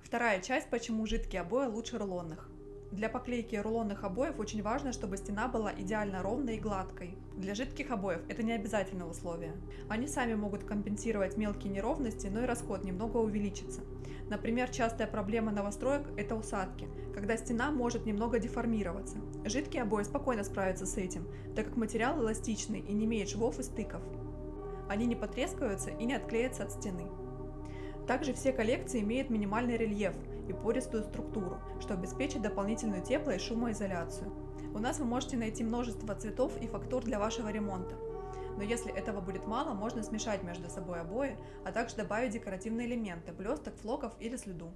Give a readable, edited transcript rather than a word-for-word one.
Вторая часть, почему жидкие обои лучше рулонных. Для поклейки рулонных обоев очень важно, чтобы стена была идеально ровной и гладкой. Для жидких обоев это не обязательное условие. Они сами могут компенсировать мелкие неровности, но и расход немного увеличится. Например, частая проблема новостроек – это усадки, когда стена может немного деформироваться. Жидкие обои спокойно справятся с этим, так как материал эластичный и не имеет швов и стыков. Они не потрескаются и не отклеятся от стены. Также все коллекции имеют минимальный рельеф и пористую структуру, что обеспечит дополнительную тепло- и шумоизоляцию. У нас вы можете найти множество цветов и фактур для вашего ремонта. Но если этого будет мало, можно смешать между собой обои, а также добавить декоративные элементы – блесток, флоков или слюду.